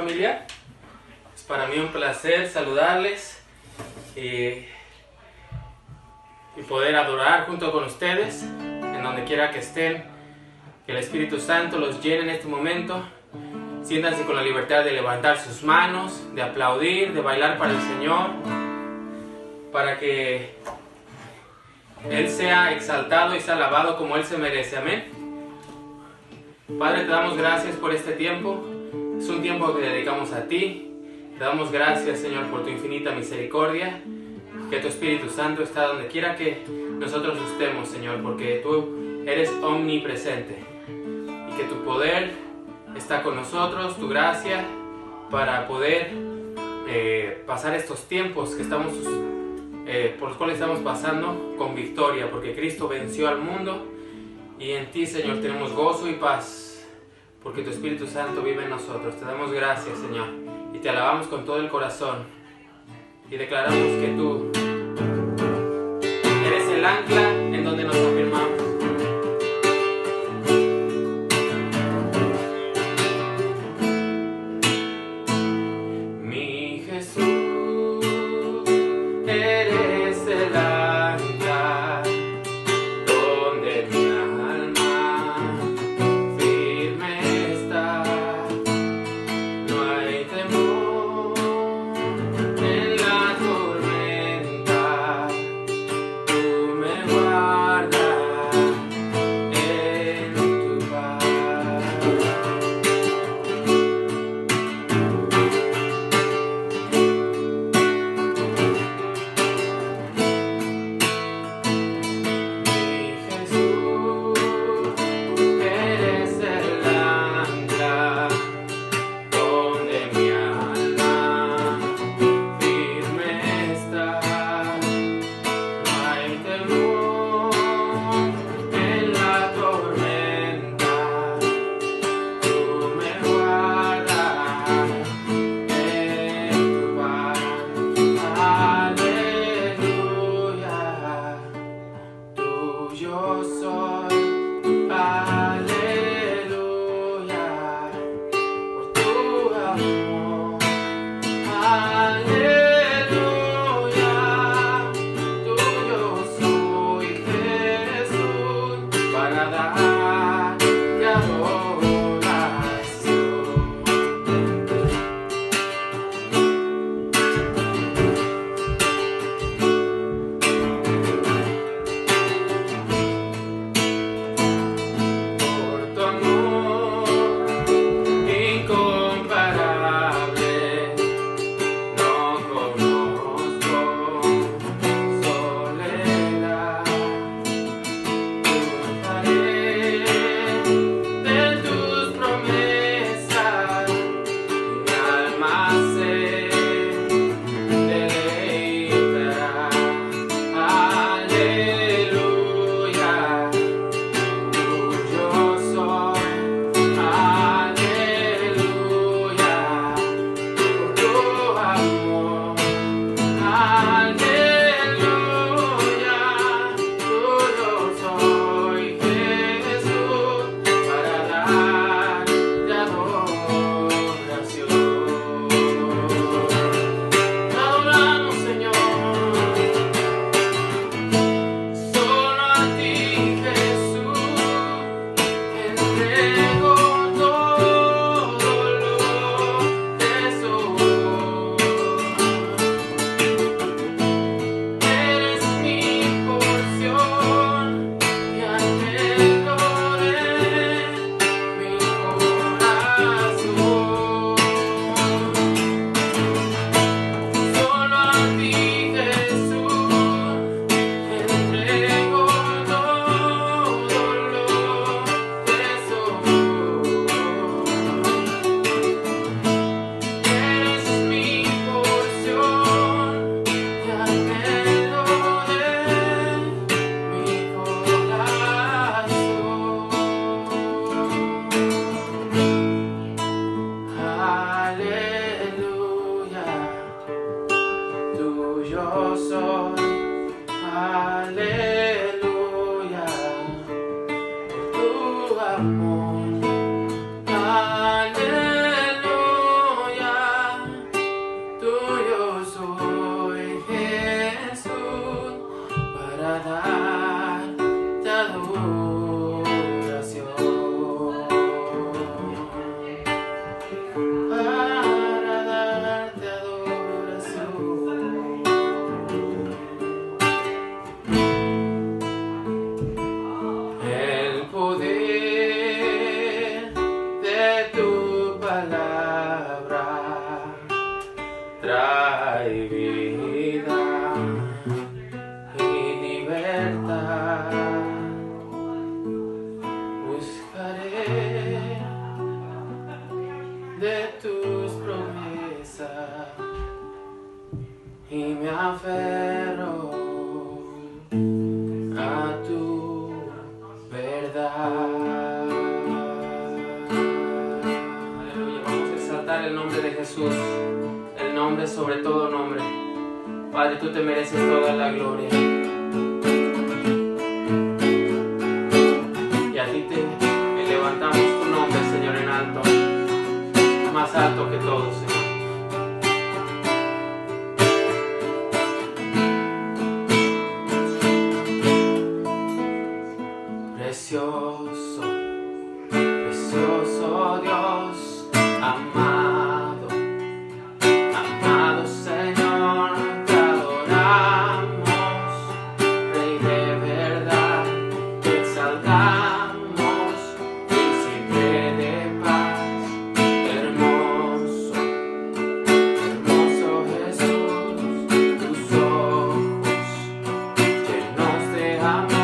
familia. Es para mí un placer saludarles y poder adorar junto con ustedes en donde quiera que estén. Que el Espíritu Santo los llene en este momento. Siéntanse con la libertad de levantar sus manos, de aplaudir, de bailar para el Señor, para que Él sea exaltado y sea alabado como Él se merece. Amén. Padre, te damos gracias por este tiempo. Es un tiempo que dedicamos a ti. Te damos gracias, Señor, por tu infinita misericordia. Que tu Espíritu Santo está donde quiera que nosotros estemos, Señor, porque tú eres omnipresente. Y que tu poder está con nosotros, tu gracia, para poder pasar estos tiempos que estamos, por los cuales estamos pasando con victoria, porque Cristo venció al mundo y en ti, Señor, tenemos gozo y paz, porque tu Espíritu Santo vive en nosotros. Te damos gracias, Señor, y te alabamos con todo el corazón y declaramos que tú eres el ancla en donde nos afirmamos. aferro a tu verdad. Aleluya, vamos a exaltar el nombre de Jesús, el nombre sobre todo nombre. Padre, tú te mereces toda la gloria. Y a ti te levantamos tu nombre, Señor, en alto, más alto que todo, Señor. Precioso, precioso Dios, amado, amado Señor, te adoramos, Rey de verdad, te exaltamos, Príncipe de paz, hermoso, hermoso Jesús, tus ojos llenos de amor.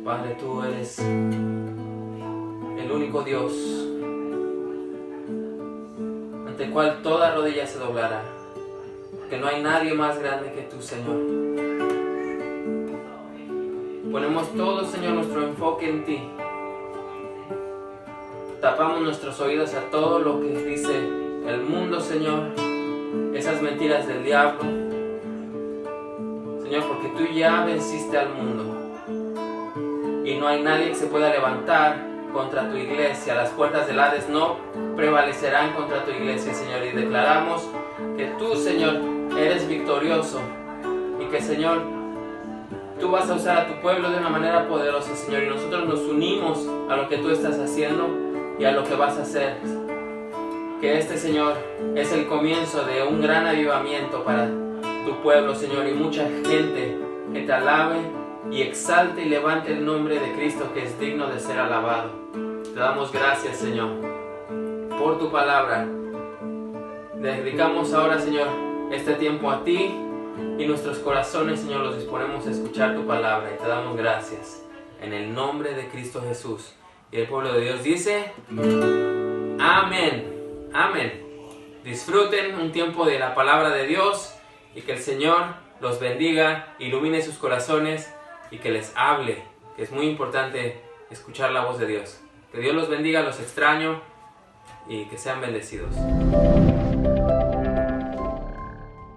Padre, tú eres el único Dios cual toda rodilla se doblará, que no hay nadie más grande que tú, Señor. Ponemos todo, Señor, nuestro enfoque en ti. Tapamos nuestros oídos a todo lo que dice el mundo, Señor, esas mentiras del diablo, Señor, porque tú ya venciste al mundo y no hay nadie que se pueda levantar contra tu iglesia. Las puertas del Hades no prevalecerán contra tu iglesia, Señor, y declaramos que tú, Señor, eres victorioso y que, Señor, tú vas a usar a tu pueblo de una manera poderosa, Señor, y nosotros nos unimos a lo que tú estás haciendo y a lo que vas a hacer. Que este, Señor, es el comienzo de un gran avivamiento para tu pueblo, Señor, y mucha gente que te alabe y exalte y levante el nombre de Cristo, que es digno de ser alabado. Te damos gracias, Señor, por tu palabra. Dedicamos ahora, Señor, este tiempo a ti y nuestros corazones, Señor, los disponemos a escuchar tu palabra y te damos gracias en el nombre de Cristo Jesús. Y el pueblo de Dios dice: amén, amén. Disfruten un tiempo de la palabra de Dios y que el Señor los bendiga, ilumine sus corazones y que les hable, que es muy importante escuchar la voz de Dios. Que Dios los bendiga, los extraño y que sean bendecidos.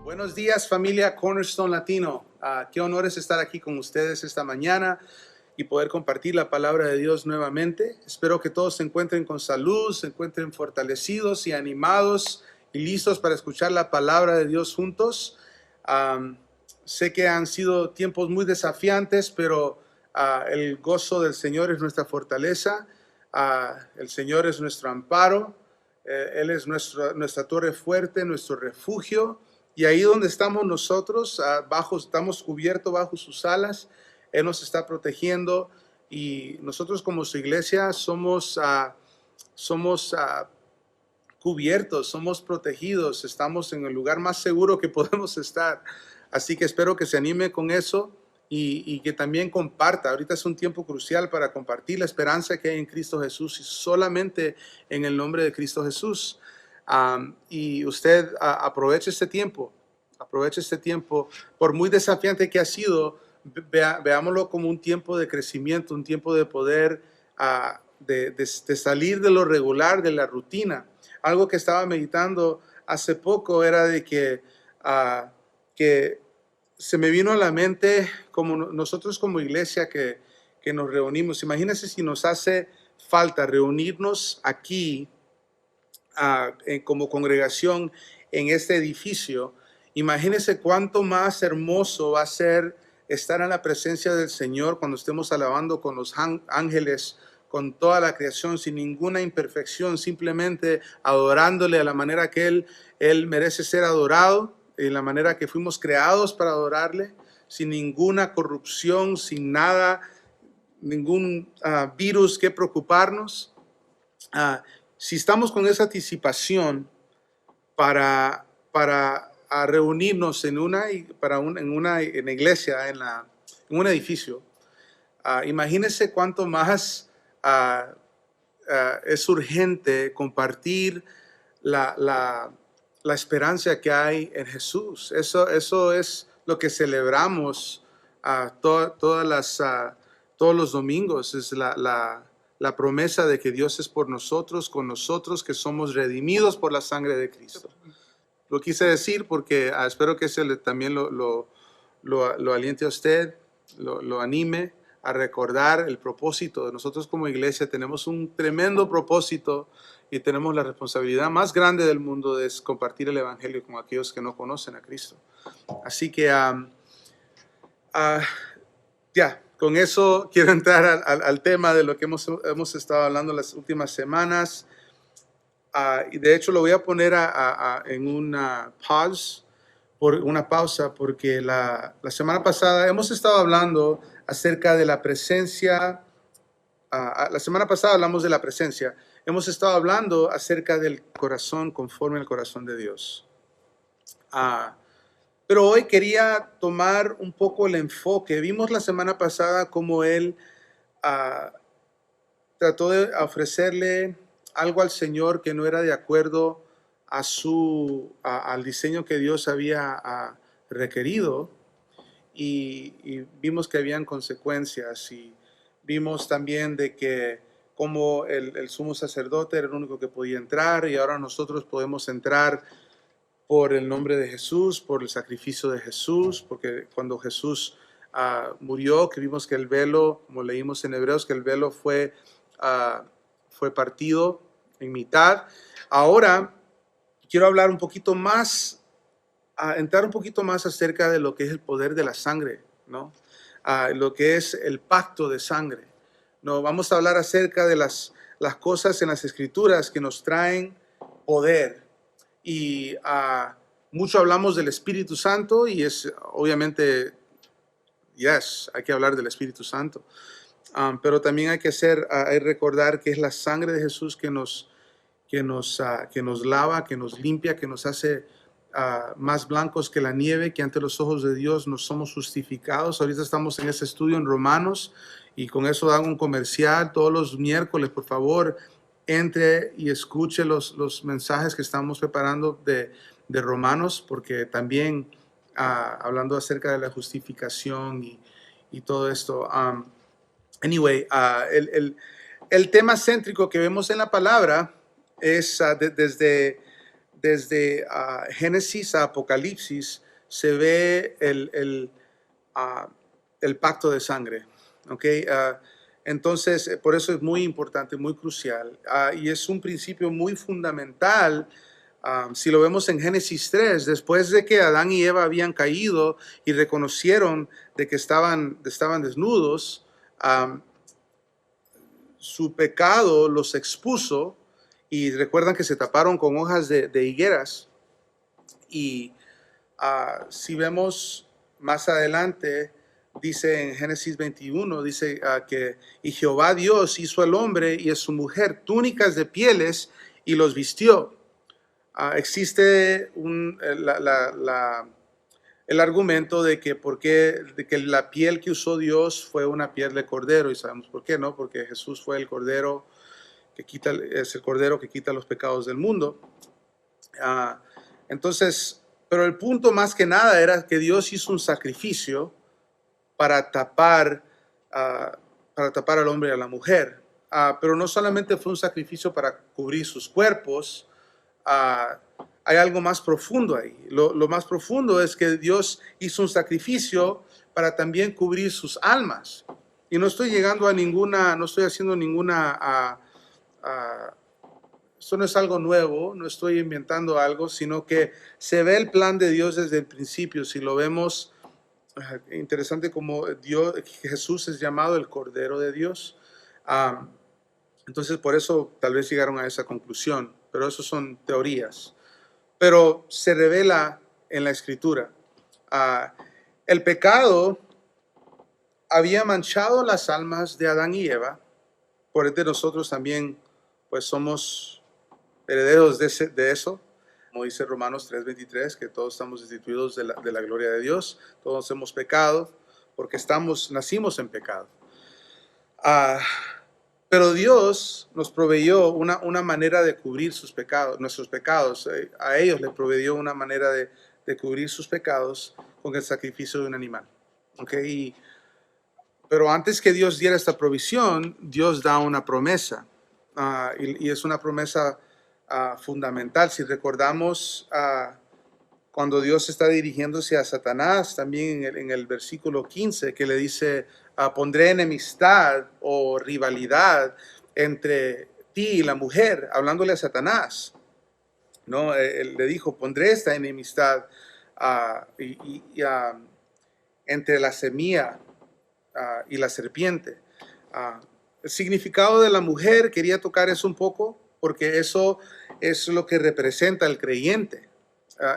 Buenos días, familia Cornerstone Latino. Qué honor es estar aquí con ustedes esta mañana y poder compartir la palabra de Dios nuevamente. Espero que todos se encuentren con salud, se encuentren fortalecidos y animados y listos para escuchar la palabra de Dios juntos. Sé que han sido tiempos muy desafiantes, pero el gozo del Señor es nuestra fortaleza. El Señor es nuestro amparo. Él es nuestra torre fuerte, nuestro refugio. Y ahí donde estamos nosotros, estamos cubiertos bajo sus alas. Él nos está protegiendo y nosotros como su iglesia somos cubiertos, somos protegidos, estamos en el lugar más seguro que podemos estar. Así que espero que se anime con eso y que también comparta. Ahorita es un tiempo crucial para compartir la esperanza que hay en Cristo Jesús y solamente en el nombre de Cristo Jesús. Y usted aproveche este tiempo, por muy desafiante que ha sido, veámoslo como un tiempo de crecimiento, un tiempo de poder, de salir de lo regular, de la rutina. Algo que estaba meditando hace poco era de que se me vino a la mente, como nosotros como iglesia que nos reunimos. Imagínense si nos hace falta reunirnos aquí como congregación en este edificio. Imagínense cuánto más hermoso va a ser estar en la presencia del Señor cuando estemos alabando con los ángeles, con toda la creación, sin ninguna imperfección, simplemente adorándole a la manera que Él merece ser adorado, en la manera que fuimos creados para adorarle, sin ninguna corrupción, sin nada, ningún virus que preocuparnos. Si estamos con esa anticipación para reunirnos en una iglesia, en un edificio, imagínense cuánto más es urgente compartir la esperanza que hay en Jesús. Eso es lo que celebramos todos los domingos, es la promesa de que Dios es por nosotros, con nosotros, que somos redimidos por la sangre de Cristo. Lo quise decir porque espero que también lo aliente a usted, lo anime a recordar el propósito. Nosotros como iglesia tenemos un tremendo propósito y tenemos la responsabilidad más grande del mundo de compartir el evangelio con aquellos que no conocen a Cristo. Así que con eso quiero entrar al tema de lo que hemos estado hablando las últimas semanas. Y de hecho lo voy a poner en una pausa porque la semana pasada hemos estado hablando acerca de la presencia. La semana pasada hablamos de la presencia. Hemos estado hablando acerca del corazón conforme al corazón de Dios. Pero hoy quería tomar un poco el enfoque. Vimos la semana pasada cómo Él trató de ofrecerle algo al Señor que no era de acuerdo al diseño que Dios había requerido, y vimos que habían consecuencias, y vimos también de que como el sumo sacerdote era el único que podía entrar, y ahora nosotros podemos entrar por el nombre de Jesús, por el sacrificio de Jesús, porque cuando Jesús murió, que vimos que el velo, como leímos en Hebreos, que el velo fue partido en mitad. Ahora quiero hablar un poquito más, entrar un poquito más acerca de lo que es el poder de la sangre, ¿no? Lo que es el pacto de sangre. No, vamos a hablar acerca de las cosas en las Escrituras que nos traen poder. Y mucho hablamos del Espíritu Santo, y es obviamente, hay que hablar del Espíritu Santo. Pero también hay que recordar que es la sangre de Jesús que nos lava, que nos limpia, que nos hace más blancos que la nieve, que ante los ojos de Dios nos somos justificados. Ahorita estamos en ese estudio en Romanos, y con eso hago un comercial. Todos los miércoles, por favor, entre y escuche los mensajes que estamos preparando de Romanos, porque también hablando acerca de la justificación y todo esto. Anyway, el tema céntrico que vemos en la palabra es desde Génesis a Apocalipsis, se ve el pacto de sangre. ¿Okay? Entonces, por eso es muy importante, muy crucial, y es un principio muy fundamental. Si lo vemos en Génesis 3, después de que Adán y Eva habían caído y reconocieron de que estaban desnudos, su pecado los expuso, y recuerdan que se taparon con hojas de higueras. Y si vemos más adelante, dice en Génesis 21, dice que y Jehová Dios hizo al hombre y a su mujer túnicas de pieles y los vistió. Existe el argumento de que la piel que usó Dios fue una piel de cordero, y sabemos por qué, ¿no? Porque Jesús fue el cordero es el cordero que quita los pecados del mundo. Entonces, pero el punto más que nada era que Dios hizo un sacrificio para tapar al hombre y a la mujer. Pero no solamente fue un sacrificio para cubrir sus cuerpos. Hay algo más profundo ahí. Lo más profundo es que Dios hizo un sacrificio para también cubrir sus almas. Y no estoy haciendo ninguna esto no es algo nuevo, no estoy inventando algo, sino que se ve el plan de Dios desde el principio. Si lo vemos, interesante como Jesús es llamado el Cordero de Dios. Entonces, por eso tal vez llegaron a esa conclusión, pero eso son teorías. Pero se revela en la Escritura. El pecado había manchado las almas de Adán y Eva, por ende nosotros también pues somos herederos de eso, como dice Romanos 3:23, que todos estamos destituidos de la gloria de Dios, todos hemos pecado porque nacimos en pecado. Pero Dios nos proveyó una manera de cubrir nuestros pecados. A ellos les proveyó una manera de cubrir sus pecados con el sacrificio de un animal. ¿Okay? Pero antes que Dios diera esta provisión, Dios da una promesa. Y es una promesa fundamental. Si recordamos cuando Dios está dirigiéndose a Satanás, también en el versículo 15, que le dice, pondré enemistad o rivalidad entre ti y la mujer, hablándole a Satanás, ¿no? Él le dijo, pondré esta enemistad entre la semilla y la serpiente. El significado de la mujer, quería tocar eso un poco, porque eso es lo que representa el creyente.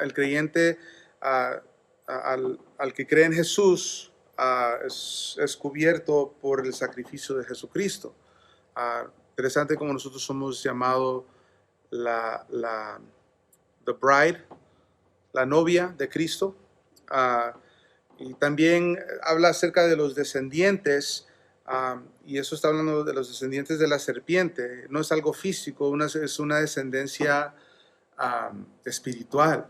El creyente, al que cree en Jesús, es cubierto por el sacrificio de Jesucristo. Interesante como nosotros somos llamados the bride, la novia de Cristo. Y también habla acerca de los descendientes, y eso está hablando de los descendientes de la serpiente. No es algo físico, es una descendencia espiritual.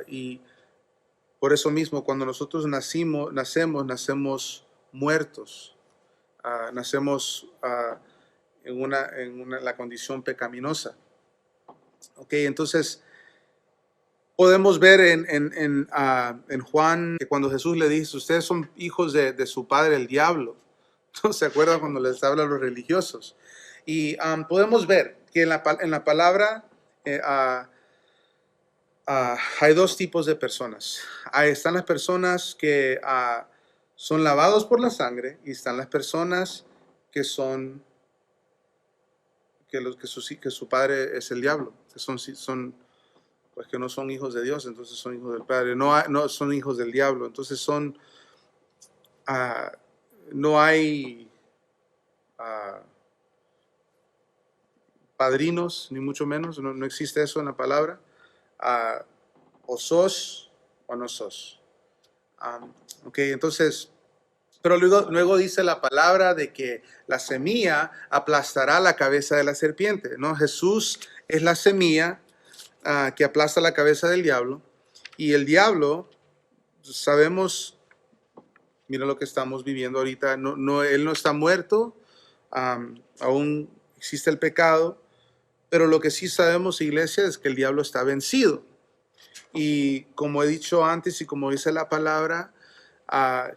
Y por eso mismo, cuando nosotros nacemos muertos. Nacemos en la condición pecaminosa. Ok, entonces podemos ver en Juan que cuando Jesús le dice, ustedes son hijos de su padre el diablo. ¿No se acuerdan cuando les habla a los religiosos? Y podemos ver que en la palabra hay dos tipos de personas. Ahí están las personas que son lavados por la sangre y están las personas que son que su padre es el diablo, que pues que no son hijos de Dios, entonces son hijos del Padre, no son hijos del diablo, entonces no hay padrinos, ni mucho menos, no existe eso en la palabra. O sos o no sos. Ok, entonces, pero luego dice la palabra de que la semilla aplastará la cabeza de la serpiente, ¿no? Jesús es la semilla que aplasta la cabeza del diablo, y el diablo, sabemos, mira lo que estamos viviendo ahorita, él no está muerto, aún existe el pecado, pero lo que sí sabemos, iglesia, es que el diablo está vencido. Y como he dicho antes y como dice la palabra,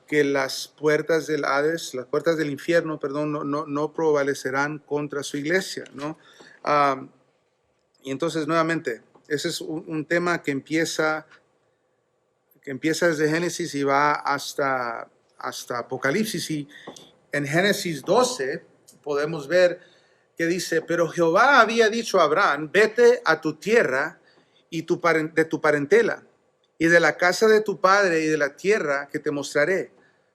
que las puertas del Hades, las puertas del infierno, perdón, no prevalecerán contra su iglesia, ¿no? Y entonces, nuevamente, ese es un tema que empieza desde Génesis y va hasta Apocalipsis. Y en Génesis 12 podemos ver que dice, pero Jehová había dicho a Abraham, vete a tu tierra y de tu parentela, y de la casa de tu padre y de la tierra que te mostraré.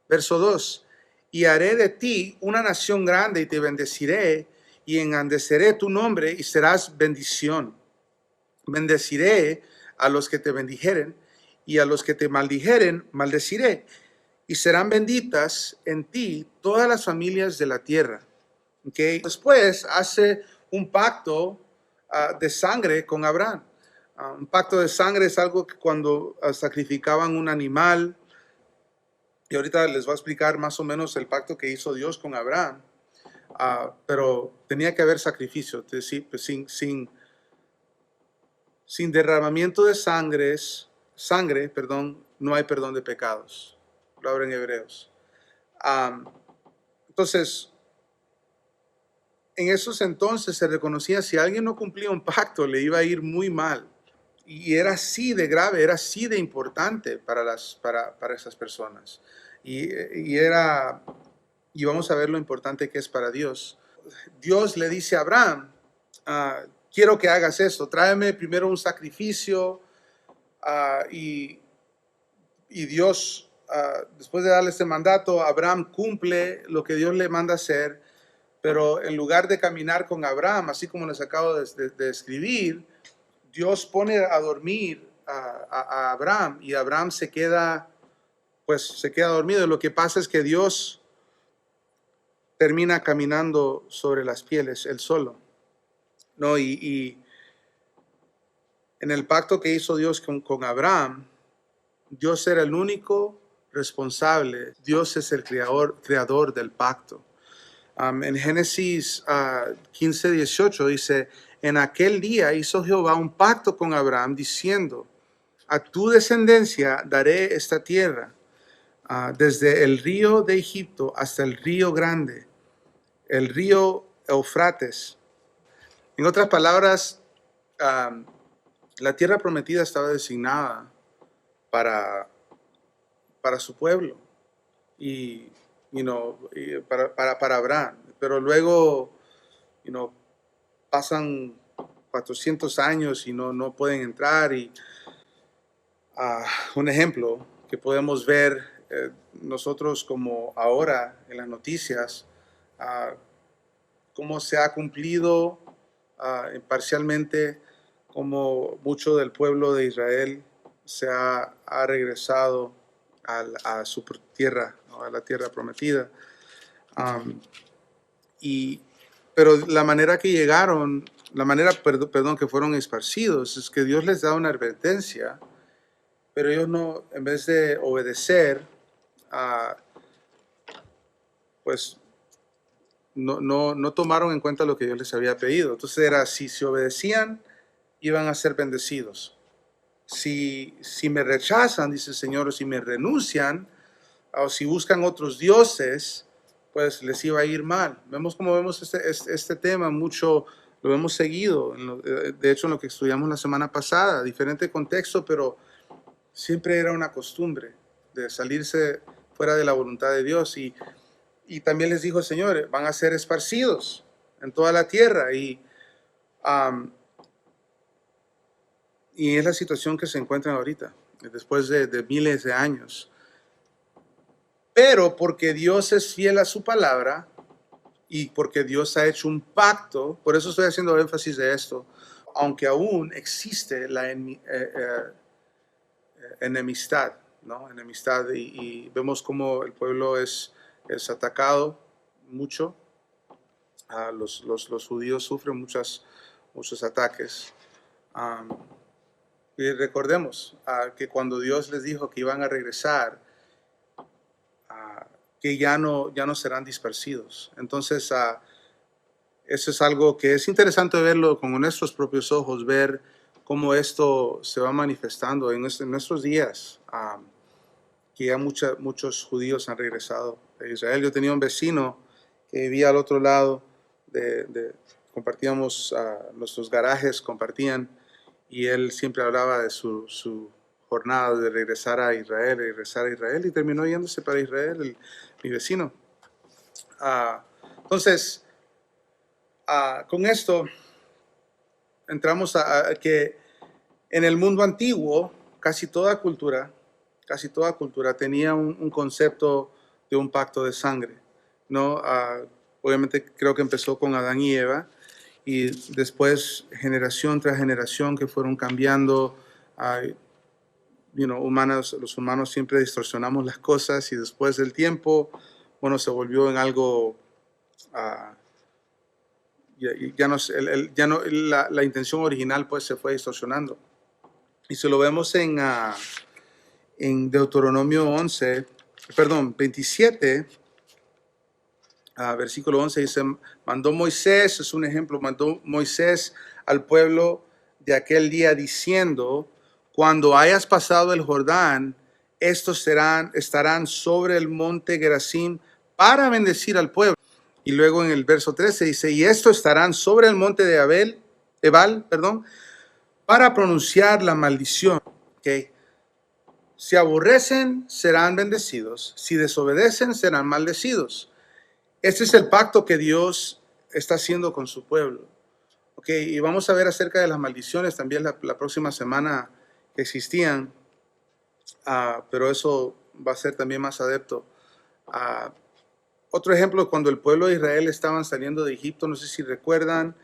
Verso 2, y haré de ti una nación grande y te bendeciré y engrandeceré tu nombre y serás bendición. Bendeciré a los que te bendijeren y a los que te maldijeren, maldeciré. Y serán benditas en ti todas las familias de la tierra. Okay. Después hace un pacto de sangre con Abraham. Un pacto de sangre es algo que cuando sacrificaban un animal, y ahorita les voy a explicar más o menos el pacto que hizo Dios con Abraham, pero tenía que haber sacrificio, es decir, pues sin derramamiento de sangre, no hay perdón de pecados. Lo habla en Hebreos. Entonces, en esos entonces se reconocía si alguien no cumplía un pacto, le iba a ir muy mal. Y era así de grave, era así de importante para esas personas. Y vamos a ver lo importante que es para Dios. Dios le dice a Abraham, quiero que hagas esto, tráeme primero un sacrificio. Y Dios, después de darle este mandato, Abraham cumple lo que Dios le manda hacer, pero en lugar de caminar con Abraham, así como les acabo de escribir, Dios pone a dormir a Abraham y Abraham se queda dormido. Y lo que pasa es que Dios termina caminando sobre las pieles, él solo, ¿no? Y en el pacto que hizo Dios con Abraham, Dios era el único responsable. Dios es el creador del pacto. En Génesis 15:18 dice, en aquel día hizo Jehová un pacto con Abraham diciendo, a tu descendencia daré esta tierra, desde el río de Egipto hasta el río grande, el río Eufrates. En otras palabras, la tierra prometida estaba designada para su pueblo y para Abraham, pero luego pasan 400 años y no pueden entrar. Y un ejemplo que podemos ver nosotros como ahora en las noticias, cómo se ha cumplido parcialmente, como mucho del pueblo de Israel se ha regresado a su tierra, ¿no? A la tierra prometida. Pero la manera que llegaron la manera, perdón, que fueron esparcidos es que Dios les da una advertencia, pero ellos no, en vez de obedecer, pues no tomaron en cuenta lo que Dios les había pedido. Entonces era, si se obedecían, iban a ser bendecidos. Si me rechazan, dice el Señor, o si me renuncian, o si buscan otros dioses, pues les iba a ir mal. Vemos este tema mucho, lo hemos seguido, de hecho en lo que estudiamos la semana pasada, diferente contexto, pero siempre era una costumbre de salirse fuera de la voluntad de Dios. Y también les dijo el Señor, van a ser esparcidos en toda la tierra. Y es la situación que se encuentran ahorita, después de miles de años. Pero porque Dios es fiel a su palabra y porque Dios ha hecho un pacto, por eso estoy haciendo énfasis de esto, aunque aún existe la enemistad, ¿no? Enemistad, y vemos cómo el pueblo es atacado mucho. Los judíos sufren muchos ataques. Y recordemos que cuando Dios les dijo que iban a regresar, que ya no serán dispersidos. Entonces, eso es algo que es interesante verlo con nuestros propios ojos, ver cómo esto se va manifestando en nuestros días, que ya muchos judíos han regresado a Israel. Yo tenía un vecino que vivía al otro lado, compartíamos nuestros garajes, compartían, y él siempre hablaba de su jornada de regresar a Israel, y terminó yéndose para Israel, mi vecino. Entonces, con esto entramos a que en el mundo antiguo casi toda cultura tenía un concepto de un pacto de sangre, ¿no? Obviamente creo que empezó con Adán y Eva, y después generación tras generación que fueron cambiando. Los humanos siempre distorsionamos las cosas, y después del tiempo, bueno, se volvió en algo, la intención original pues se fue distorsionando. Y si lo vemos en Deuteronomio 27, versículo 11, dice, mandó Moisés, es un ejemplo, mandó Moisés al pueblo de aquel día diciendo, cuando hayas pasado el Jordán, estos estarán sobre el monte Gerizim para bendecir al pueblo. Y luego en el verso 13 dice, y estos estarán sobre el monte de Ebal, para pronunciar la maldición. ¿Okay? Si aborrecen, serán bendecidos. Si desobedecen, serán maldecidos. Este es el pacto que Dios está haciendo con su pueblo. Okay, y vamos a ver acerca de las maldiciones también la próxima semana que existían, pero eso va a ser también más adepto. Otro ejemplo, cuando el pueblo de Israel estaban saliendo de Egipto, no sé si recuerdan,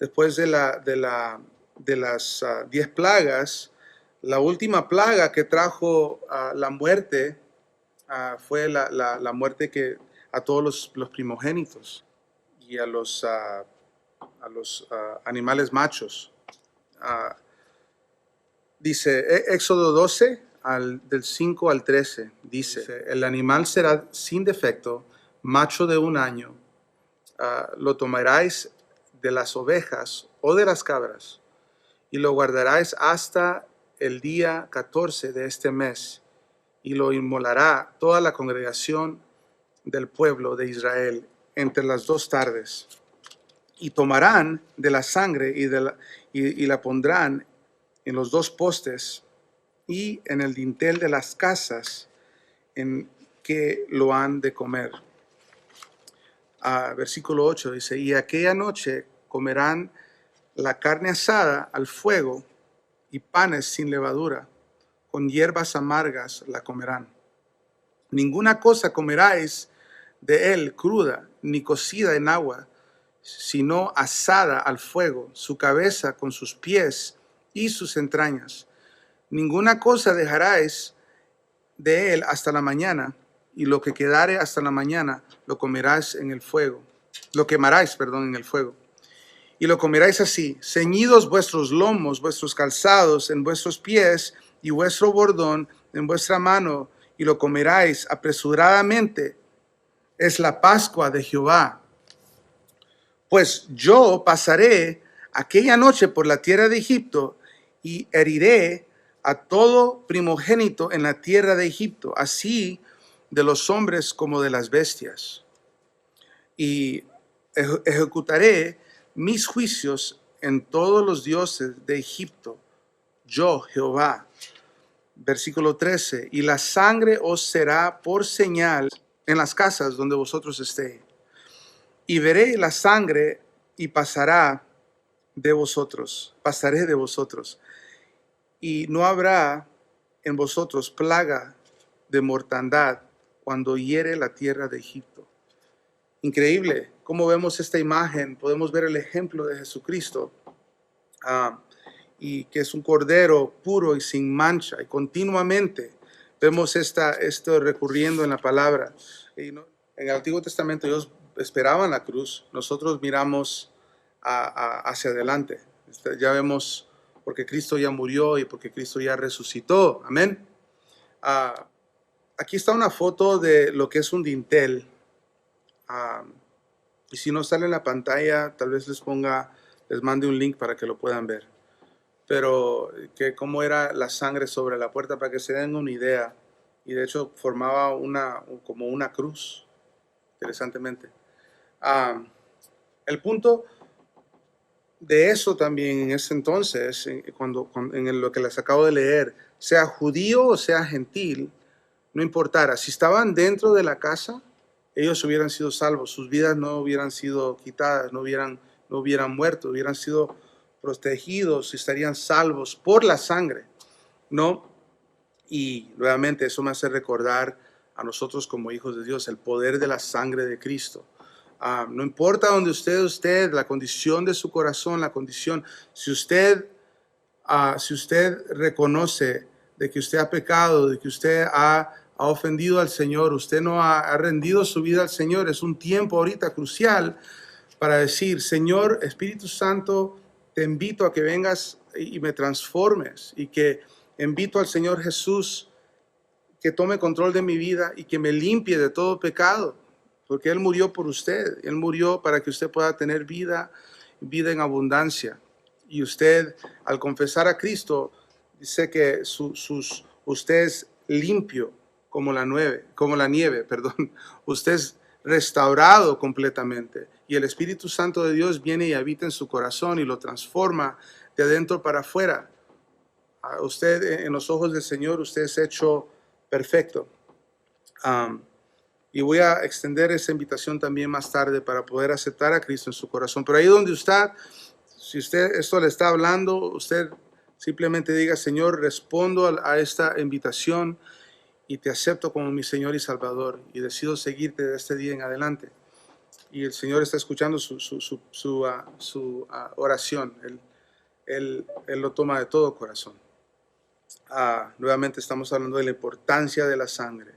después de las 10 plagas, la última plaga que trajo la muerte fue la muerte a todos los primogénitos y a los animales machos. Dice Éxodo 12, del 5 al 13, dice, el animal será sin defecto, macho de 1 año, lo tomaréis de las ovejas o de las cabras, y lo guardaréis hasta el día 14 de este mes, y lo inmolará toda la congregación del pueblo de Israel entre las 2 tardes. Y tomarán de la sangre y la pondrán en los 2 postes y en el dintel de las casas en que lo han de comer. Versículo 8 dice, y aquella noche comerán la carne asada al fuego y panes sin levadura, con hierbas amargas la comerán. Ninguna cosa comeráis de él cruda, ni cocida en agua, sino asada al fuego, su cabeza con sus pies y sus entrañas. Ninguna cosa dejaráis de él hasta la mañana, y lo que quedare hasta la mañana lo comerás en el fuego, lo quemarás, en el fuego. y lo comeráis así: ceñidos vuestros lomos, vuestros calzados en vuestros pies, y vuestro bordón en vuestra mano, y lo comeráis apresuradamente. Es la Pascua de Jehová. Pues yo pasaré aquella noche por la tierra de Egipto, y heriré a todo primogénito en la tierra de Egipto, así de los hombres como de las bestias. Y ejecutaré mis juicios en todos los dioses de Egipto, yo Jehová. Versículo 13: y la sangre os será por señal en las casas donde vosotros estéis. Y veré la sangre y pasaré de vosotros, y no habrá en vosotros plaga de mortandad cuando hiere la tierra de Egipto. Increíble cómo vemos esta imagen. Podemos ver el ejemplo de Jesucristo, y que es un cordero puro y sin mancha, y continuamente vemos esto recurriendo en la palabra. En el Antiguo Testamento ellos esperaban la cruz, nosotros miramos hacia adelante. Ya vemos porque Cristo ya murió y porque Cristo ya resucitó. Amén. Aquí está una foto de lo que es un dintel. Y si no sale en la pantalla, tal vez les mande un link para que lo puedan ver. Pero que cómo era la sangre sobre la puerta, para que se den una idea. Y de hecho formaba como una cruz, interesantemente. El punto de eso también en ese entonces, en lo que les acabo de leer, sea judío o sea gentil, no importara. Si estaban dentro de la casa, ellos hubieran sido salvos, sus vidas no hubieran sido quitadas, no hubieran muerto, hubieran sido protegidos y estarían salvos por la sangre, ¿no? Y nuevamente eso me hace recordar a nosotros como hijos de Dios el poder de la sangre de Cristo. No importa donde usted, la condición de su corazón, la condición, si usted reconoce de que usted ha pecado, de que usted ha ofendido al Señor, usted no ha rendido su vida al Señor, es un tiempo ahorita crucial para decir: Señor, Espíritu Santo, te invito a que vengas y me transformes, y que invito al Señor Jesús que tome control de mi vida y que me limpie de todo pecado, porque Él murió por usted. Él murió para que usted pueda tener vida en abundancia. Y usted, al confesar a Cristo, dice que usted es limpio como la nieve, perdón. Usted es restaurado completamente. Y el Espíritu Santo de Dios viene y habita en su corazón y lo transforma de adentro para afuera. Usted, en los ojos del Señor, usted es hecho perfecto. Y voy a extender esa invitación también más tarde para poder aceptar a Cristo en su corazón. Pero ahí donde si usted esto le está hablando, usted simplemente diga: Señor, respondo a esta invitación y te acepto como mi Señor y Salvador, y decido seguirte de este día en adelante. Y el Señor está escuchando su oración. Él lo toma de todo corazón. Nuevamente estamos hablando de la importancia de la sangre.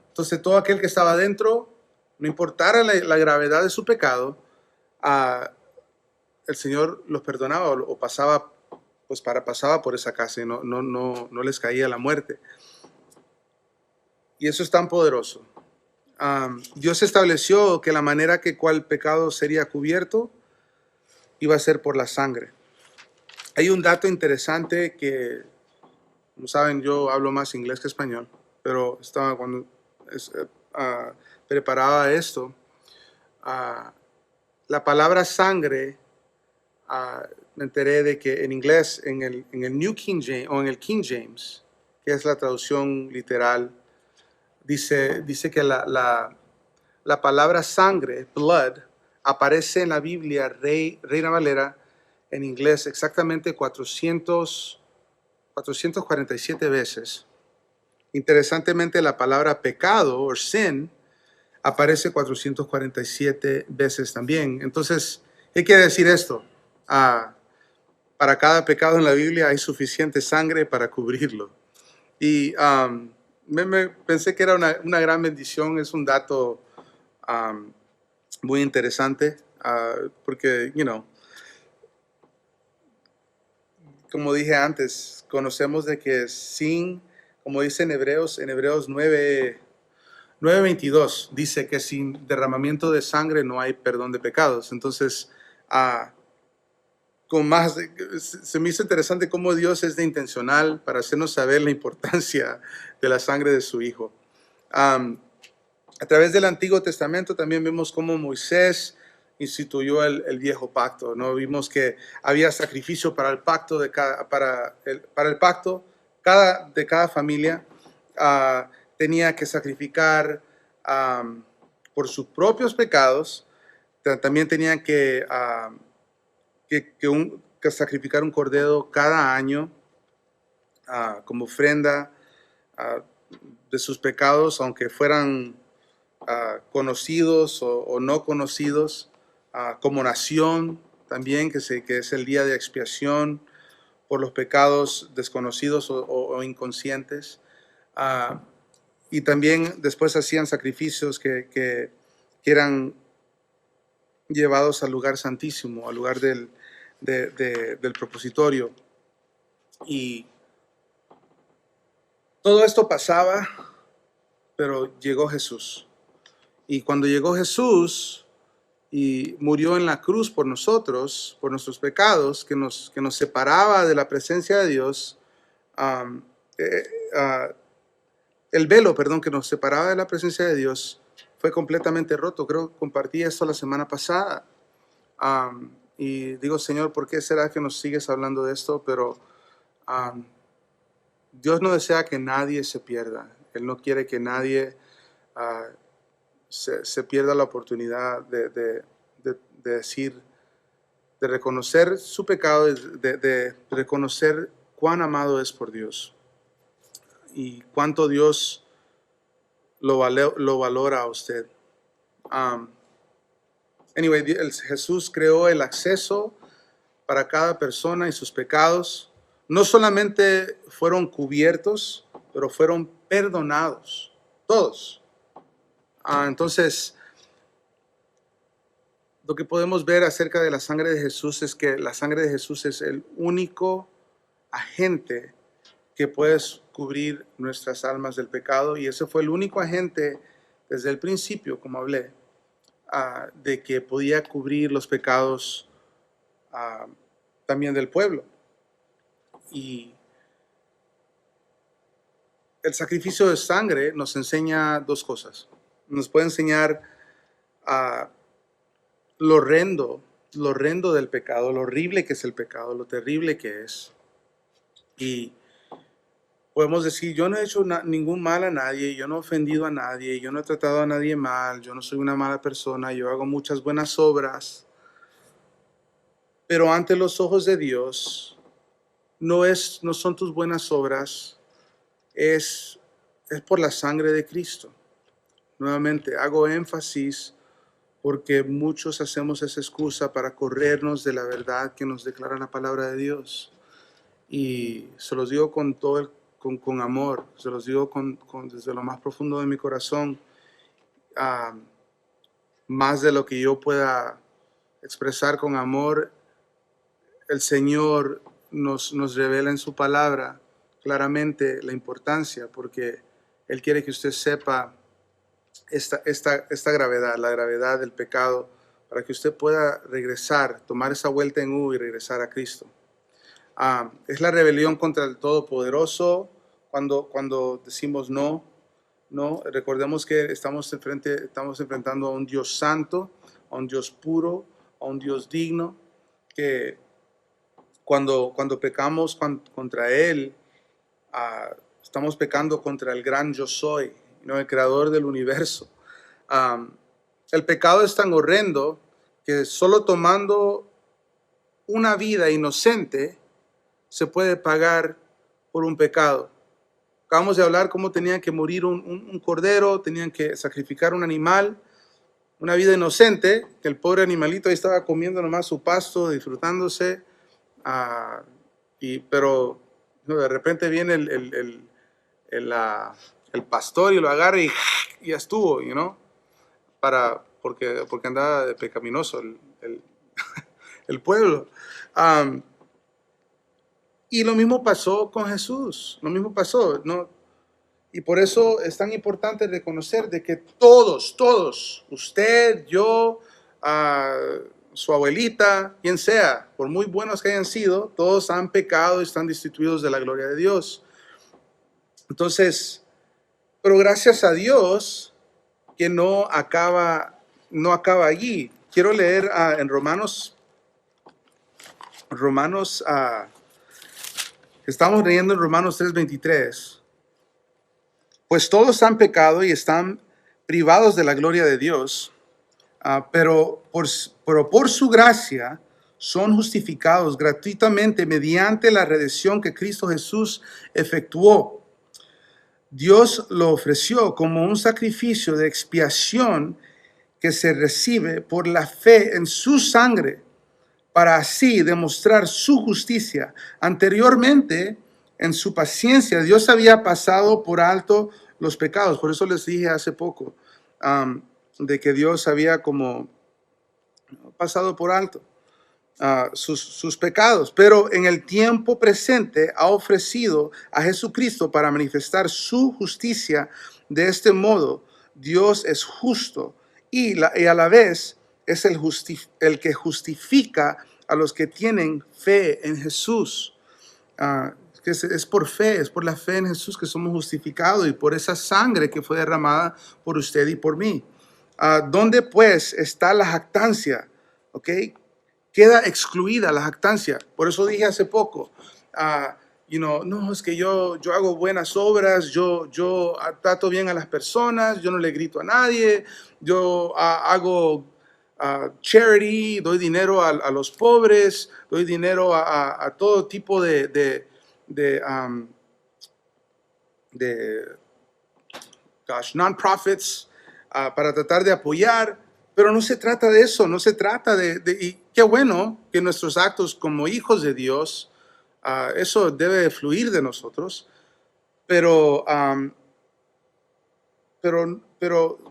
Entonces todo aquel que estaba adentro, no importara la gravedad de su pecado, el Señor los perdonaba o pasaba por esa casa y no les caía la muerte. Y eso es tan poderoso. Dios estableció que la manera que cual pecado sería cubierto iba a ser por la sangre. Hay un dato interesante que, como saben, yo hablo más inglés que español, pero cuando preparaba esto, la palabra sangre, me enteré de que en inglés, en el New King James o en el King James, que es la traducción literal, dice que la palabra sangre, blood, aparece en la Biblia Reina Valera en inglés exactamente 447 veces. Interesantemente, la palabra pecado o sin aparece 447 veces también. Entonces, ¿qué quiere decir esto? Para cada pecado en la Biblia hay suficiente sangre para cubrirlo. Y pensé que era una gran bendición. Es un dato muy interesante. porque, como dije antes, conocemos de que como dice en Hebreos 9:22, dice que sin derramamiento de sangre no hay perdón de pecados. Entonces, se me hizo interesante cómo Dios es de intencional para hacernos saber la importancia de la sangre de su Hijo. A través del Antiguo Testamento también vemos cómo Moisés instituyó el viejo pacto, ¿no? Vimos que había sacrificio para el pacto de cada familia. Tenía que sacrificar por sus propios pecados. También tenían que sacrificar un cordero cada año como ofrenda de sus pecados, aunque fueran conocidos o no conocidos, como nación también, que es el día de expiación por los pecados desconocidos o inconscientes. Y también después hacían sacrificios que eran llevados al lugar santísimo, al lugar del propositorio. Y todo esto pasaba, pero llegó Jesús. Y cuando llegó Jesús y murió en la cruz por nosotros, por nuestros pecados, que nos separaba de la presencia de Dios, el velo, que nos separaba de la presencia de Dios, fue completamente roto. Creo que compartí esto la semana pasada. Y digo, Señor, ¿por qué será que nos sigues hablando de esto? Pero Dios no desea que nadie se pierda. Él no quiere que nadie se pierda la oportunidad de decir, de reconocer su pecado, de reconocer cuán amado es por Dios y cuánto Dios lo valora a usted. Jesús creó el acceso para cada persona y sus pecados. No solamente fueron cubiertos, pero fueron perdonados, todos. Entonces, lo que podemos ver acerca de la sangre de Jesús es que la sangre de Jesús es el único agente que puede cubrir nuestras almas del pecado, y ese fue el único agente desde el principio, como hablé, de que podía cubrir los pecados también del pueblo. Y el sacrificio de sangre nos enseña dos cosas. Nos puede enseñar lo horrendo del pecado, lo horrible que es el pecado, lo terrible que es. Y podemos decir, yo no he hecho ningún mal a nadie, yo no he ofendido a nadie, yo no he tratado a nadie mal, yo no soy una mala persona, yo hago muchas buenas obras. Pero ante los ojos de Dios, no son tus buenas obras, es por la sangre de Cristo. Nuevamente, hago énfasis porque muchos hacemos esa excusa para corrernos de la verdad que nos declara la palabra de Dios. Y se los digo con con amor, se los digo desde lo más profundo de mi corazón, más de lo que yo pueda expresar con amor. El Señor nos revela en su palabra claramente la importancia, porque Él quiere que usted sepa esta gravedad, la gravedad del pecado, para que usted pueda regresar, tomar esa vuelta en U y regresar a Cristo. Es la rebelión contra el Todopoderoso cuando decimos no. Recordemos que estamos enfrentando a un Dios santo, a un Dios puro, a un Dios digno, que cuando pecamos contra Él, estamos pecando contra el gran yo soy, el creador del universo. El pecado es tan horrendo que solo tomando una vida inocente se puede pagar por un pecado. Acabamos de hablar cómo tenían que morir un cordero, tenían que sacrificar un animal, una vida inocente, que el pobre animalito ahí estaba comiendo nomás su pasto, disfrutándose, pero de repente viene el pastor y lo agarra y ya estuvo, porque andaba de pecaminoso el, el pueblo. Um, y lo mismo pasó con Jesús, lo mismo pasó, ¿no? Y por eso es tan importante reconocer de que todos, usted, yo, su abuelita, quien sea, por muy buenos que hayan sido, todos han pecado y están destituidos de la gloria de Dios. Entonces, pero gracias a Dios que no acaba allí. Quiero leer en Romanos, estamos leyendo en Romanos 3:23. Pues todos han pecado y están privados de la gloria de Dios, pero por su gracia son justificados gratuitamente mediante la redención que Cristo Jesús efectuó. Dios lo ofreció como un sacrificio de expiación que se recibe por la fe en su sangre, para así demostrar su justicia. Anteriormente, en su paciencia, Dios había pasado por alto los pecados. Por eso les dije hace poco de que Dios había como pasado por alto sus pecados. Pero en el tiempo presente ha ofrecido a Jesucristo para manifestar su justicia. De este modo, Dios es justo y a la vez es el que justifica a los que tienen fe en Jesús. Que es por fe, es por la fe en Jesús que somos justificados y por esa sangre que fue derramada por usted y por mí. ¿Dónde pues está la jactancia? ¿Ok? Queda excluida la jactancia. Por eso dije hace poco, no, es que yo hago buenas obras, yo trato bien a las personas, yo no le grito a nadie, yo hago charity, doy dinero a los pobres, doy dinero a todo tipo de non-profits para tratar de apoyar, pero no se trata de eso, no se trata y qué bueno que nuestros actos como hijos de Dios, eso debe fluir de nosotros, pero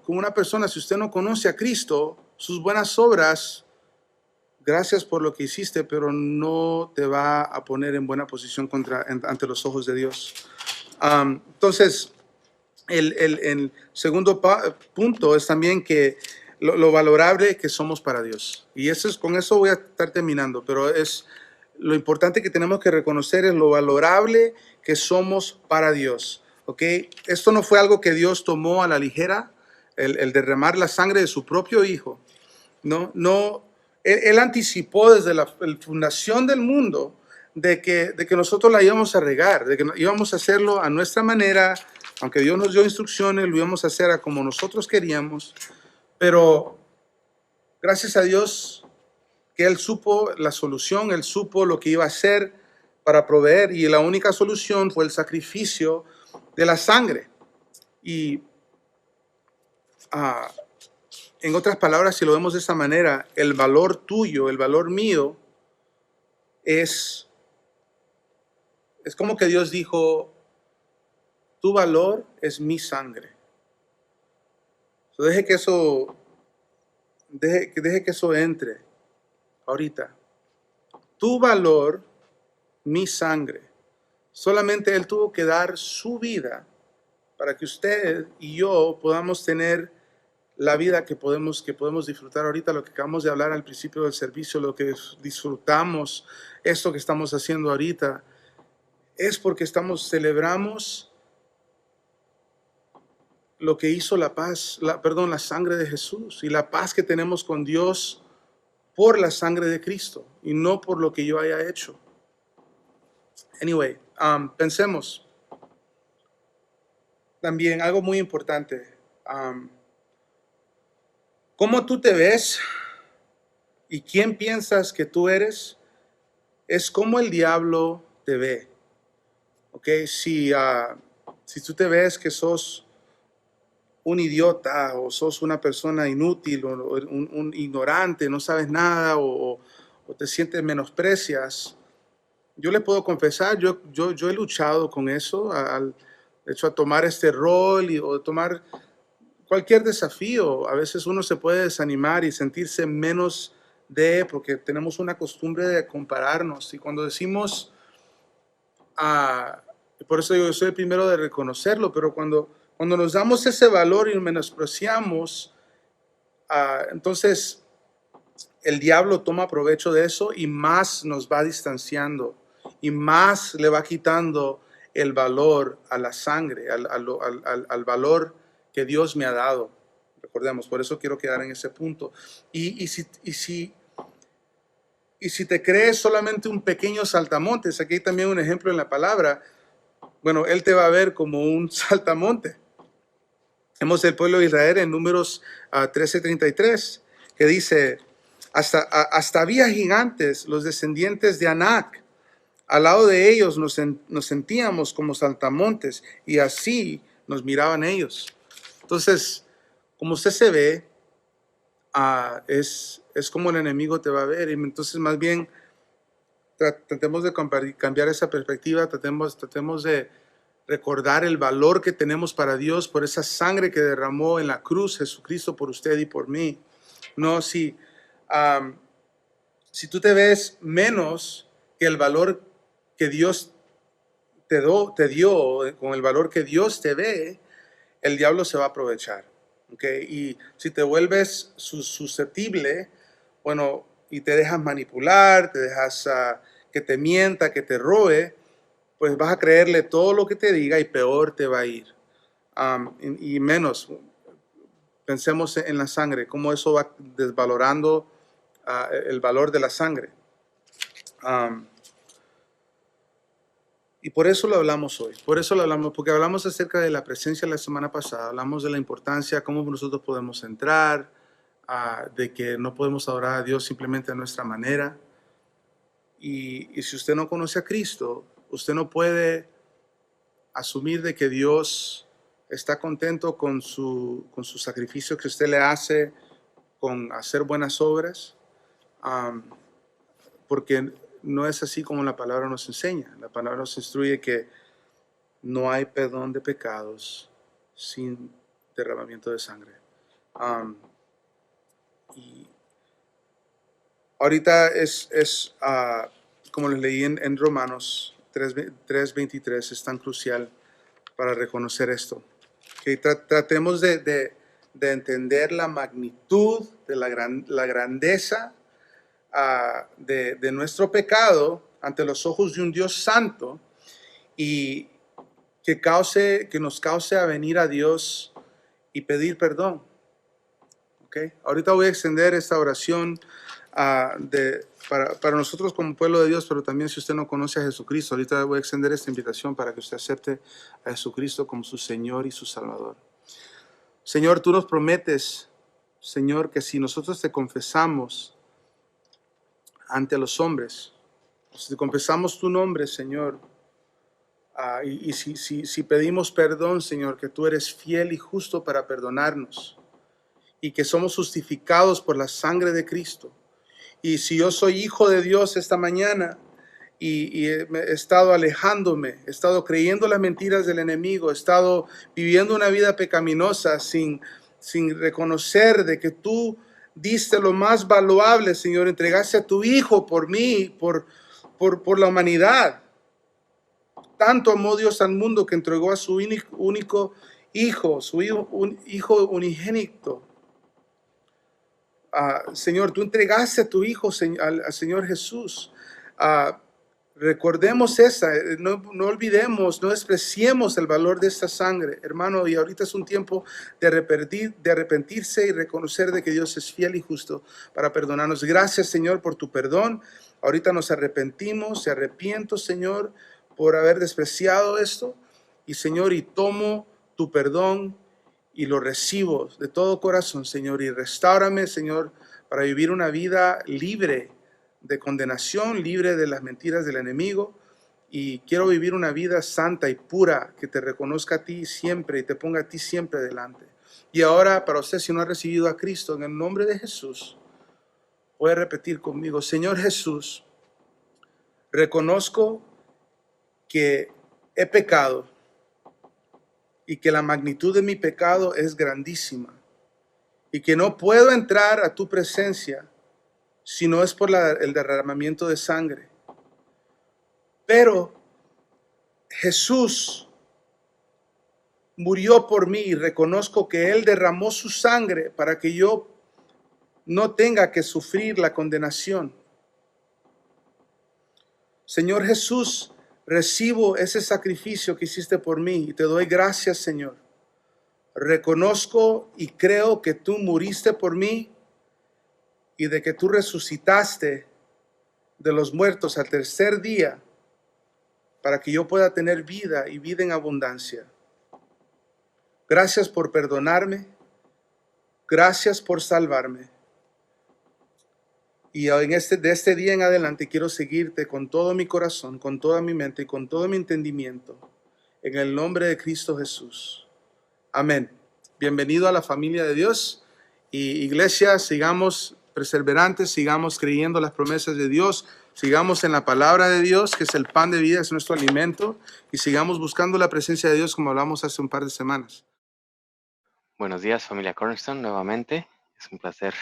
como una persona, si usted no conoce a Cristo, sus buenas obras, gracias por lo que hiciste, pero no te va a poner en buena posición ante los ojos de Dios. Entonces, el segundo punto es también que lo valorable que somos para Dios. Y con eso voy a estar terminando, pero es lo importante que tenemos que reconocer es lo valorable que somos para Dios. ¿Ok? Esto no fue algo que Dios tomó a la ligera, el derramar la sangre de su propio Hijo. No, él anticipó desde la fundación del mundo de que nosotros la íbamos a regar, de que íbamos a hacerlo a nuestra manera, aunque Dios nos dio instrucciones, lo íbamos a hacer a como nosotros queríamos, pero gracias a Dios que Él supo la solución, Él supo lo que iba a hacer para proveer, y la única solución fue el sacrificio de la sangre. Y en otras palabras, si lo vemos de esa manera, el valor tuyo, el valor mío, es como que Dios dijo, tu valor es mi sangre. Deje que eso entre ahorita. Tu valor, mi sangre. Solamente Él tuvo que dar su vida para que usted y yo podamos tener la vida que podemos disfrutar ahorita, lo que acabamos de hablar al principio del servicio, lo que disfrutamos, esto que estamos haciendo ahorita, es porque celebramos lo que hizo la sangre de Jesús y la paz que tenemos con Dios por la sangre de Cristo y no por lo que yo haya hecho. Anyway, pensemos también algo muy importante. ¿Cómo tú te ves y quién piensas que tú eres? Es como el diablo te ve. ¿Ok? Si tú te ves que sos un idiota o sos una persona inútil o un ignorante, no sabes nada o te sientes menosprecias, yo le puedo confesar, yo he luchado con eso, de hecho a tomar este rol o tomar cualquier desafío. A veces uno se puede desanimar y sentirse menos porque tenemos una costumbre de compararnos. Y cuando decimos, por eso yo soy el primero de reconocerlo, pero cuando nos damos ese valor y menospreciamos, entonces el diablo toma provecho de eso y más nos va distanciando y más le va quitando el valor a la sangre, al valor que Dios me ha dado. Recordemos, por eso quiero quedar en ese punto. Y si te crees solamente un pequeño saltamontes, aquí hay también un ejemplo en la palabra, bueno, él te va a ver como un saltamonte. Vemos el pueblo de Israel en Números 13:33, que dice, hasta había gigantes, los descendientes de Anac. Al lado de ellos nos sentíamos como saltamontes y así nos miraban ellos. Entonces, como usted se ve, es como el enemigo te va a ver. Y entonces, más bien, tratemos de cambiar esa perspectiva, tratemos de recordar el valor que tenemos para Dios por esa sangre que derramó en la cruz Jesucristo por usted y por mí. No, si tú te ves menos que el valor que Dios te dio, con el valor que Dios te ve, el diablo se va a aprovechar. ¿Okay? Y si te vuelves susceptible, bueno, y te dejas manipular, te dejas que te mienta, que te robe, pues vas a creerle todo lo que te diga y peor te va a ir. Y menos, pensemos en la sangre, cómo eso va desvalorando el valor de la sangre. Y por eso lo hablamos hoy, porque hablamos acerca de la presencia la semana pasada, hablamos de la importancia, cómo nosotros podemos entrar, de que no podemos adorar a Dios simplemente a nuestra manera. Y si usted no conoce a Cristo, usted no puede asumir de que Dios está contento con su sacrificio que usted le hace, con hacer buenas obras, porque no es así como la palabra nos enseña. La palabra nos instruye que no hay perdón de pecados sin derramamiento de sangre. Y ahorita es como les leí en Romanos 3:23, es tan crucial para reconocer esto. Que tratemos de entender la magnitud de la grandeza de nuestro pecado ante los ojos de un Dios santo y que nos cause a venir a Dios y pedir perdón. ¿Okay? Ahorita voy a extender esta oración para nosotros como pueblo de Dios, pero también si usted no conoce a Jesucristo, ahorita voy a extender esta invitación para que usted acepte a Jesucristo como su Señor y su Salvador. Señor, tú nos prometes, Señor, que si nosotros te confesamos ante los hombres, si confesamos tu nombre, Señor, y si pedimos perdón, Señor, que tú eres fiel y justo para perdonarnos y que somos justificados por la sangre de Cristo. Y si yo soy hijo de Dios esta mañana y he estado alejándome, he estado creyendo las mentiras del enemigo, he estado viviendo una vida pecaminosa sin reconocer de que tú diste lo más valuable, Señor, entregaste a tu Hijo por mí, por la humanidad. Tanto amó Dios al mundo que entregó a su único Hijo, su Hijo unigénito. Señor, tú entregaste a tu Hijo, al Señor Jesús. Recordemos no olvidemos, no despreciemos el valor de esta sangre, hermano, y ahorita es un tiempo de arrepentirse y reconocer de que Dios es fiel y justo para perdonarnos. Gracias, Señor, por tu perdón. Ahorita nos arrepentimos, te arrepiento, Señor, por haber despreciado esto, y Señor, y tomo tu perdón y lo recibo de todo corazón, Señor, y restáurame, Señor, para vivir una vida libre de condenación, libre de las mentiras del enemigo, y quiero vivir una vida santa y pura que te reconozca a ti siempre y te ponga a ti siempre delante. Y ahora, para usted, si no ha recibido a Cristo, en el nombre de Jesús, puede repetir conmigo: Señor Jesús, reconozco que he pecado y que la magnitud de mi pecado es grandísima y que no puedo entrar a tu presencia sino es por el derramamiento de sangre. Pero Jesús murió por mí y reconozco que Él derramó su sangre para que yo no tenga que sufrir la condenación. Señor Jesús, recibo ese sacrificio que hiciste por mí y te doy gracias, Señor. Reconozco y creo que tú muriste por mí y de que tú resucitaste de los muertos al tercer día para que yo pueda tener vida y vida en abundancia. Gracias por perdonarme. Gracias por salvarme. Y de este día en adelante quiero seguirte con todo mi corazón, con toda mi mente y con todo mi entendimiento. En el nombre de Cristo Jesús. Amén. Bienvenido a la familia de Dios. Y iglesia, sigamos perseverantes, sigamos creyendo las promesas de Dios, sigamos en la palabra de Dios, que es el pan de vida, es nuestro alimento, y sigamos buscando la presencia de Dios como hablamos hace un par de semanas. Buenos días, familia Cornerstone, nuevamente. Es un placer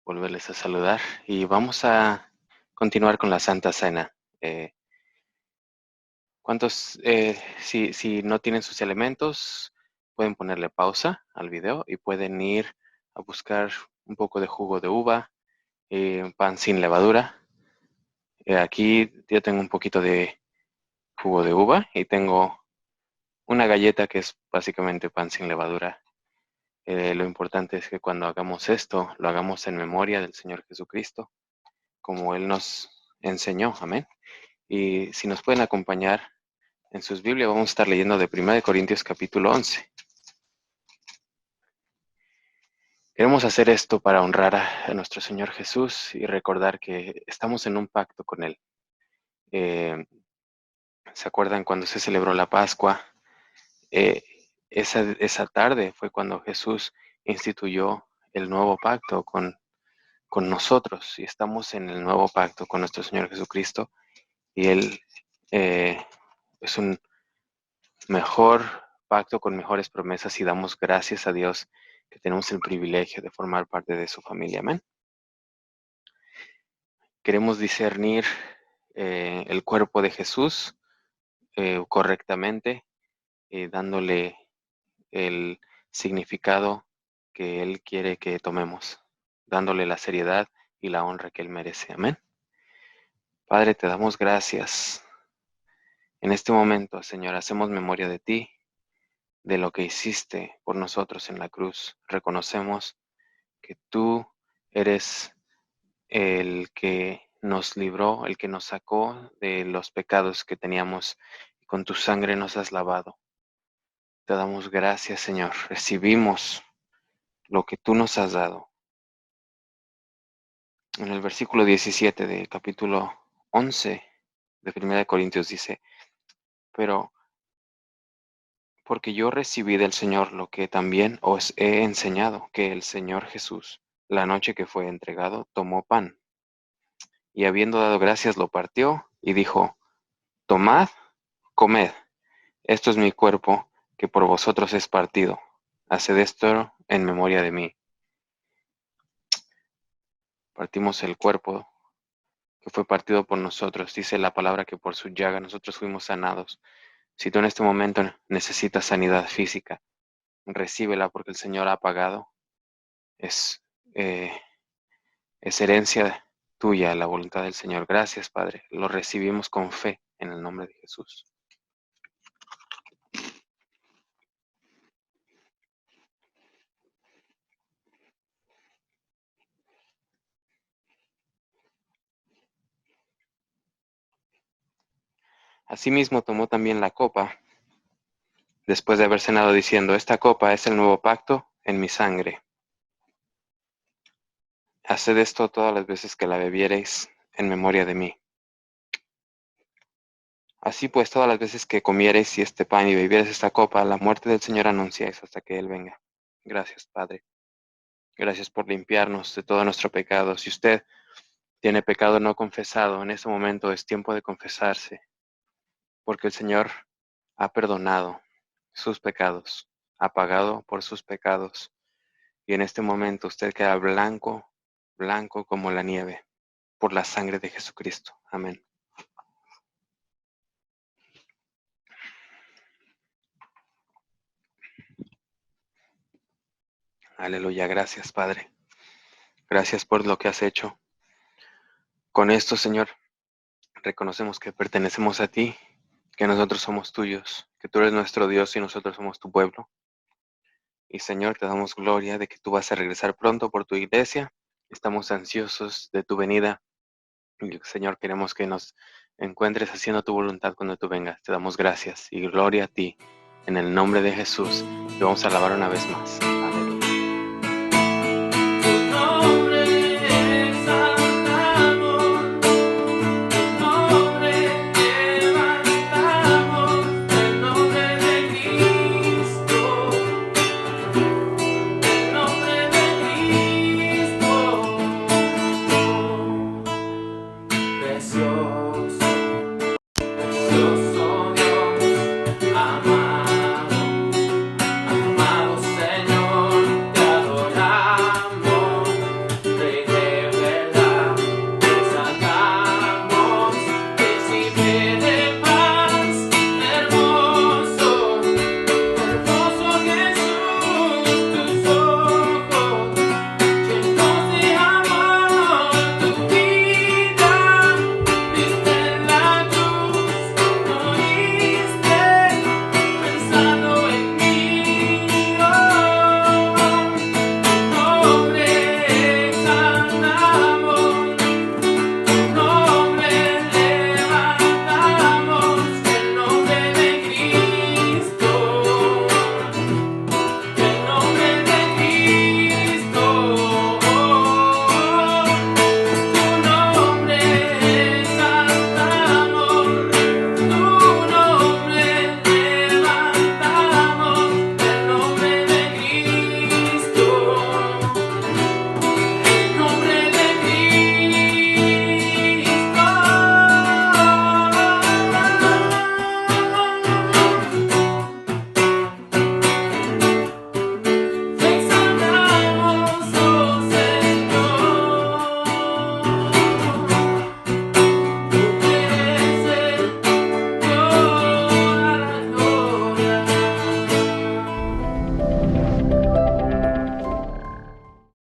volverles a saludar y vamos a continuar con la Santa Cena. Si no tienen sus elementos, pueden ponerle pausa al video y pueden ir a buscar un poco de jugo de uva, pan sin levadura. Aquí yo tengo un poquito de jugo de uva y tengo una galleta que es básicamente pan sin levadura. Lo importante es que cuando hagamos esto, lo hagamos en memoria del Señor Jesucristo, como Él nos enseñó. Amén. Y si nos pueden acompañar en sus Biblias, vamos a estar leyendo de 1 Corintios capítulo 11. Queremos hacer esto para honrar a nuestro Señor Jesús y recordar que estamos en un pacto con Él. ¿Se acuerdan cuando se celebró la Pascua? Esa tarde fue cuando Jesús instituyó el nuevo pacto con nosotros, y estamos en el nuevo pacto con nuestro Señor Jesucristo, y Él es un mejor pacto con mejores promesas, y damos gracias a Dios que tenemos el privilegio de formar parte de su familia. Amén. Queremos discernir el cuerpo de Jesús correctamente, dándole el significado que Él quiere que tomemos, dándole la seriedad y la honra que Él merece. Amén. Padre, te damos gracias. En este momento, Señor, hacemos memoria de ti, de lo que hiciste por nosotros en la cruz. Reconocemos que tú eres el que nos libró, el que nos sacó de los pecados que teníamos, y con tu sangre nos has lavado. Te damos gracias, Señor. Recibimos lo que tú nos has dado. En el versículo 17 del capítulo 11 de 1 Corintios dice: pero porque yo recibí del Señor lo que también os he enseñado, que el Señor Jesús, la noche que fue entregado, tomó pan, y habiendo dado gracias lo partió, y dijo: tomad, comed, esto es mi cuerpo, que por vosotros es partido. Haced esto en memoria de mí. Partimos el cuerpo que fue partido por nosotros. Dice la palabra que por su llaga nosotros fuimos sanados. Si tú en este momento necesitas sanidad física, recíbela, porque el Señor ha pagado. Es herencia tuya, la voluntad del Señor. Gracias, Padre. Lo recibimos con fe en el nombre de Jesús. Asimismo tomó también la copa, después de haber cenado, diciendo: esta copa es el nuevo pacto en mi sangre. Haced esto todas las veces que la bebiereis en memoria de mí. Así pues, todas las veces que comiereis este pan y bebiereis esta copa, la muerte del Señor anunciáis hasta que Él venga. Gracias, Padre. Gracias por limpiarnos de todo nuestro pecado. Si usted tiene pecado no confesado, en este momento es tiempo de confesarse, porque el Señor ha perdonado sus pecados, ha pagado por sus pecados, y en este momento usted queda blanco, blanco como la nieve. por la sangre de Jesucristo. Amén. Aleluya, gracias, Padre. Gracias por lo que has hecho. Con esto, Señor, reconocemos que pertenecemos a ti, que nosotros somos tuyos, que tú eres nuestro Dios y nosotros somos tu pueblo. Y Señor, te damos gloria de que tú vas a regresar pronto por tu iglesia. Estamos ansiosos de tu venida. Y Señor, queremos que nos encuentres haciendo tu voluntad cuando tú vengas. Te damos gracias y gloria a ti. En el nombre de Jesús, te vamos a alabar una vez más.